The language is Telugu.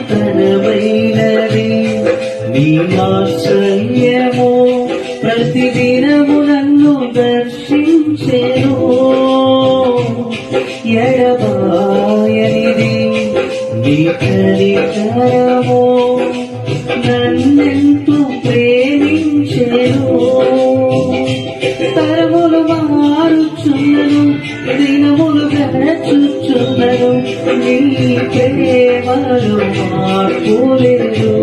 నూతనమైనది నీ ఆశ్రయము ప్రతిదినము నన్ను దర్శించెను ఎడబాయనిది నీ కనికరము నన్నెంతో ప్రేమించెను తరములు మారుచున్నను దినములు గడచుచున్నను నీ ప్రేమలో మార్పు లేదు